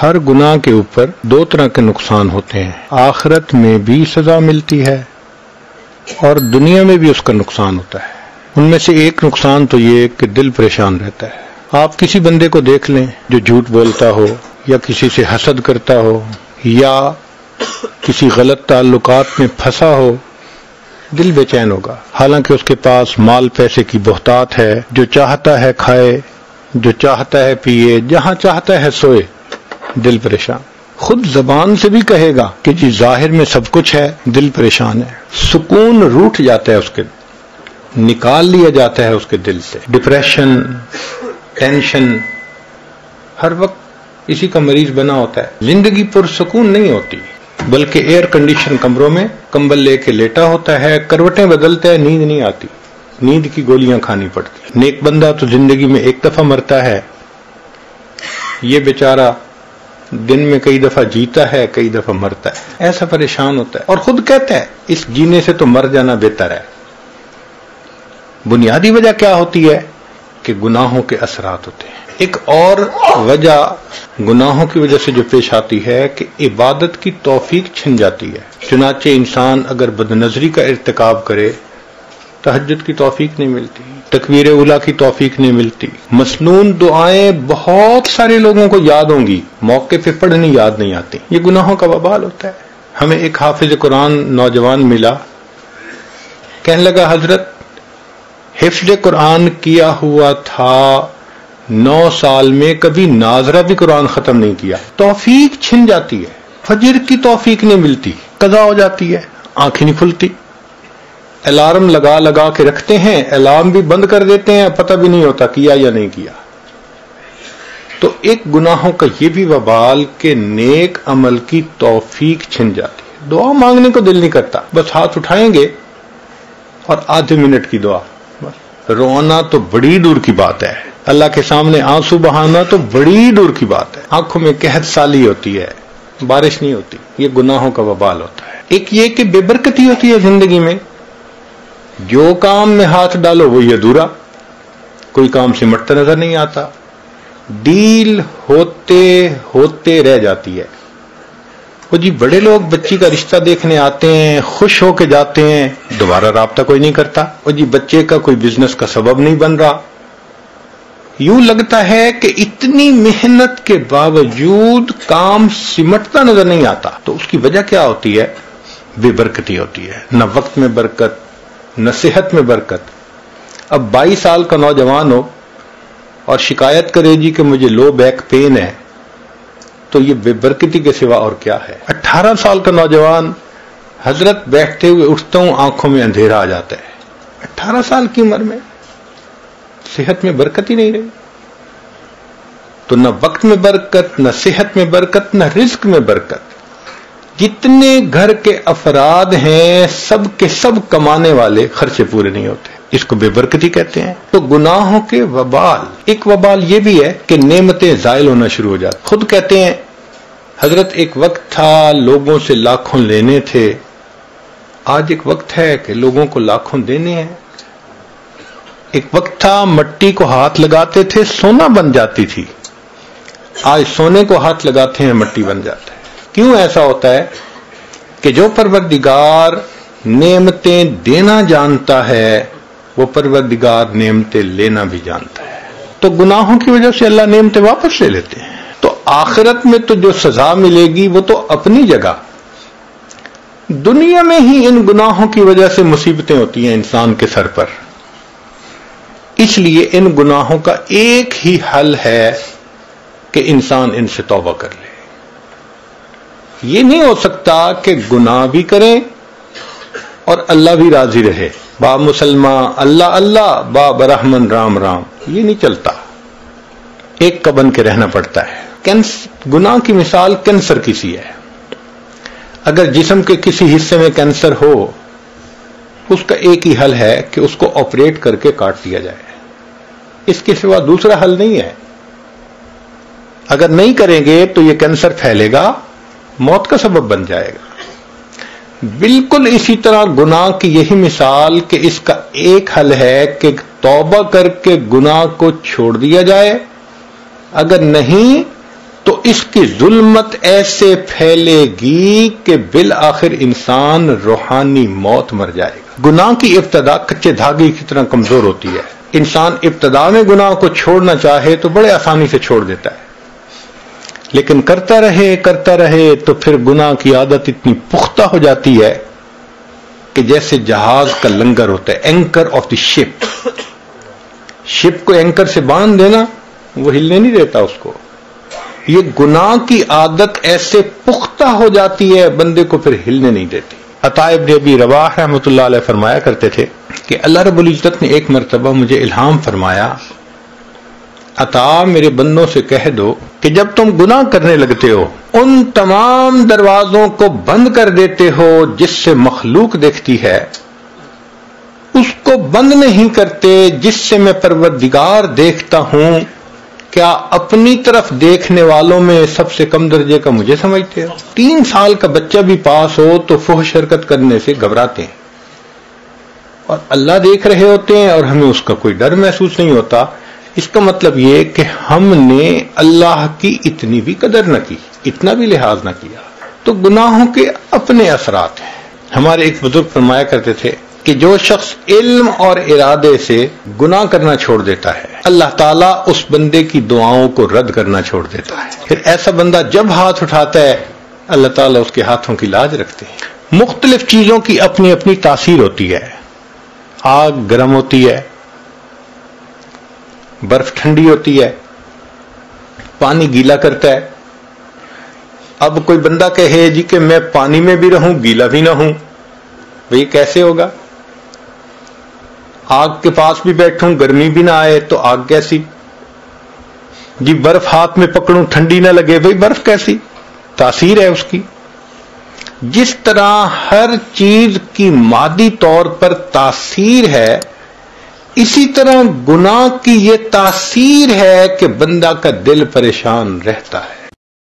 ہر گناہ کے اوپر دو طرح کے نقصان ہوتے ہیں، آخرت میں بھی سزا ملتی ہے اور دنیا میں بھی اس کا نقصان ہوتا ہے۔ ان میں سے ایک نقصان تو یہ کہ دل پریشان رہتا ہے۔ آپ کسی بندے کو دیکھ لیں جو جھوٹ بولتا ہو یا کسی سے حسد کرتا ہو یا کسی غلط تعلقات میں پھنسا ہو، دل بے چین ہوگا، حالانکہ اس کے پاس مال پیسے کی بہتات ہے، جو چاہتا ہے کھائے، جو چاہتا ہے پیے، جہاں چاہتا ہے سوئے، دل پریشان۔ خود زبان سے بھی کہے گا کہ جی ظاہر میں سب کچھ ہے، دل پریشان ہے، سکون روٹھ جاتا ہے، اس کے نکال لیا جاتا ہے اس کے دل سے، ڈپریشن، ٹینشن، ہر وقت اسی کا مریض بنا ہوتا ہے۔ زندگی پرسکون نہیں ہوتی، بلکہ ایئر کنڈیشن کمروں میں کمبل لے کے لیٹا ہوتا ہے، کروٹیں بدلتا ہے، نیند نہیں آتی، نیند کی گولیاں کھانی پڑتی۔ نیک بندہ تو زندگی میں ایک دفعہ مرتا ہے، یہ بیچارہ دن میں کئی دفعہ جیتا ہے، کئی دفعہ مرتا ہے، ایسا پریشان ہوتا ہے، اور خود کہتا ہے اس جینے سے تو مر جانا بہتر ہے۔ بنیادی وجہ کیا ہوتی ہے کہ گناہوں کے اثرات ہوتے ہیں۔ ایک اور وجہ گناہوں کی وجہ سے جو پیش آتی ہے کہ عبادت کی توفیق چھن جاتی ہے۔ چنانچہ انسان اگر بدنظری کا ارتکاب کرے، تہجد کی توفیق نہیں ملتی، تکبیر اولیٰ کی توفیق نہیں ملتی، مسنون دعائیں بہت سارے لوگوں کو یاد ہوں گی، موقع پہ پڑھنی یاد نہیں آتی۔ یہ گناہوں کا وبال ہوتا ہے۔ ہمیں ایک حافظ قرآن نوجوان ملا، کہنے لگا حضرت حفظ قرآن کیا ہوا تھا 9 سال میں، کبھی ناظرہ بھی قرآن ختم نہیں کیا، توفیق چھن جاتی ہے، فجر کی توفیق نہیں ملتی، قضا ہو جاتی ہے، آنکھیں نہیں کھلتی، الارم لگا لگا کے رکھتے ہیں، الارم بھی بند کر دیتے ہیں، پتہ بھی نہیں ہوتا کیا یا نہیں کیا۔ تو ایک گناہوں کا یہ بھی وبال کہ نیک عمل کی توفیق چھن جاتی ہے، دعا مانگنے کو دل نہیں کرتا، بس ہاتھ اٹھائیں گے اور آدھے منٹ کی دعا، رونا تو بڑی دور کی بات ہے، اللہ کے سامنے آنسو بہانا تو بڑی دور کی بات ہے، آنکھوں میں قحط سالی ہوتی ہے، بارش نہیں ہوتی، یہ گناہوں کا وبال ہوتا ہے۔ ایک یہ کہ بے برکتی ہوتی ہے زندگی میں، جو کام میں ہاتھ ڈالو وہی ادھورا، کوئی کام سمٹتا نظر نہیں آتا، ڈیل ہوتے ہوتے رہ جاتی ہے۔ وہ جی بڑے لوگ بچی کا رشتہ دیکھنے آتے ہیں، خوش ہو کے جاتے ہیں، دوبارہ رابطہ کوئی نہیں کرتا، وہ جی بچے کا کوئی بزنس کا سبب نہیں بن رہا، یوں لگتا ہے کہ اتنی محنت کے باوجود کام سمٹتا نظر نہیں آتا۔ تو اس کی وجہ کیا ہوتی ہے؟ بے برکتی ہوتی ہے، نہ وقت میں برکت، نہ صحت میں برکت۔ اب 22 سال کا نوجوان ہو اور شکایت کرے جی کہ مجھے لو بیک پین ہے، تو یہ بے برکتی کے سوا اور کیا ہے؟ 18 سال کا نوجوان حضرت بیٹھتے ہوئے اٹھتا ہوں آنکھوں میں اندھیرا آ جاتا ہے، 18 سال کی عمر میں صحت میں برکت ہی نہیں رہی۔ تو نہ وقت میں برکت، نہ صحت میں برکت، نہ رزق میں برکت۔ جتنے گھر کے افراد ہیں سب کے سب کمانے والے، خرچے پورے نہیں ہوتے، اس کو بے برکتی کہتے ہیں۔ تو گناہوں کے وبال، ایک وبال یہ بھی ہے کہ نعمتیں زائل ہونا شروع ہو جاتی۔ خود کہتے ہیں حضرت ایک وقت تھا لوگوں سے لاکھوں لینے تھے، آج ایک وقت ہے کہ لوگوں کو لاکھوں دینے ہیں۔ ایک وقت تھا مٹی کو ہاتھ لگاتے تھے سونا بن جاتی تھی، آج سونے کو ہاتھ لگاتے ہیں مٹی بن جاتا ہے۔ کیوں ایسا ہوتا ہے؟ کہ جو پروردگار نعمتیں دینا جانتا ہے وہ پروردگار نعمتیں لینا بھی جانتا ہے۔ تو گناہوں کی وجہ سے اللہ نعمتیں واپس لے لیتے ہیں۔ تو آخرت میں تو جو سزا ملے گی وہ تو اپنی جگہ، دنیا میں ہی ان گناہوں کی وجہ سے مصیبتیں ہوتی ہیں انسان کے سر پر۔ اس لیے ان گناہوں کا ایک ہی حل ہے کہ انسان ان سے توبہ کر لے۔ یہ نہیں ہو سکتا کہ گناہ بھی کریں اور اللہ بھی راضی رہے، با مسلمان اللہ اللہ، با برحمن رام رام، یہ نہیں چلتا، ایک کا بن کے رہنا پڑتا ہے۔ گناہ کی مثال کینسر کی سی ہے۔ اگر جسم کے کسی حصے میں کینسر ہو، اس کا ایک ہی حل ہے کہ اس کو آپریٹ کر کے کاٹ دیا جائے، اس کے سوا دوسرا حل نہیں ہے۔ اگر نہیں کریں گے تو یہ کینسر پھیلے گا، موت کا سبب بن جائے گا۔ بالکل اسی طرح گناہ کی یہی مثال کہ اس کا ایک حل ہے کہ توبہ کر کے گناہ کو چھوڑ دیا جائے، اگر نہیں تو اس کی ظلمت ایسے پھیلے گی کہ بالآخر انسان روحانی موت مر جائے گا۔ گناہ کی ابتدا کچے دھاگے کی طرح کمزور ہوتی ہے۔ انسان ابتدا میں گناہ کو چھوڑنا چاہے تو بڑے آسانی سے چھوڑ دیتا ہے، لیکن کرتا رہے تو پھر گناہ کی عادت اتنی پختہ ہو جاتی ہے کہ جیسے جہاز کا لنگر ہوتا ہے، اینکر آف دی شپ، شپ کو اینکر سے باندھ دینا، وہ ہلنے نہیں دیتا اس کو۔ یہ گناہ کی عادت ایسے پختہ ہو جاتی ہے بندے کو پھر ہلنے نہیں دیتی۔ عطا ابن ابی رواح رحمۃ اللہ علیہ فرمایا کرتے تھے کہ اللہ رب العزت نے ایک مرتبہ مجھے الہام فرمایا، عطا میرے بندوں سے کہہ دو کہ جب تم گناہ کرنے لگتے ہو ان تمام دروازوں کو بند کر دیتے ہو جس سے مخلوق دیکھتی ہے، اس کو بند نہیں کرتے جس سے میں پروردگار دیکھتا ہوں، کیا اپنی طرف دیکھنے والوں میں سب سے کم درجے کا مجھے سمجھتے ہو؟ 3 سال کا بچہ بھی پاس ہو تو فحش حرکت کرنے سے گھبراتے ہیں، اور اللہ دیکھ رہے ہوتے ہیں اور ہمیں اس کا کوئی ڈر محسوس نہیں ہوتا۔ اس کا مطلب یہ کہ ہم نے اللہ کی اتنی بھی قدر نہ کی، اتنا بھی لحاظ نہ کیا۔ تو گناہوں کے اپنے اثرات ہیں۔ ہمارے ایک بزرگ فرمایا کرتے تھے کہ جو شخص علم اور ارادے سے گناہ کرنا چھوڑ دیتا ہے، اللہ تعالیٰ اس بندے کی دعاؤں کو رد کرنا چھوڑ دیتا ہے۔ پھر ایسا بندہ جب ہاتھ اٹھاتا ہے اللہ تعالیٰ اس کے ہاتھوں کی لاج رکھتے ہیں۔ مختلف چیزوں کی اپنی اپنی تاثیر ہوتی ہے۔ آگ گرم ہوتی ہے، برف ٹھنڈی ہوتی ہے، پانی گیلا کرتا ہے۔ اب کوئی بندہ کہے جی کہ میں پانی میں بھی رہوں گیلا بھی نہ ہوں، بھئی کیسے ہوگا؟ آگ کے پاس بھی بیٹھوں گرمی بھی نہ آئے تو آگ کیسی؟ جی برف ہاتھ میں پکڑوں ٹھنڈی نہ لگے، بھئی برف کیسی؟ تاثیر ہے اس کی۔ جس طرح ہر چیز کی مادی طور پر تاثیر ہے، اسی طرح گناہ کی یہ تاثیر ہے کہ بندہ کا دل پریشان رہتا ہے۔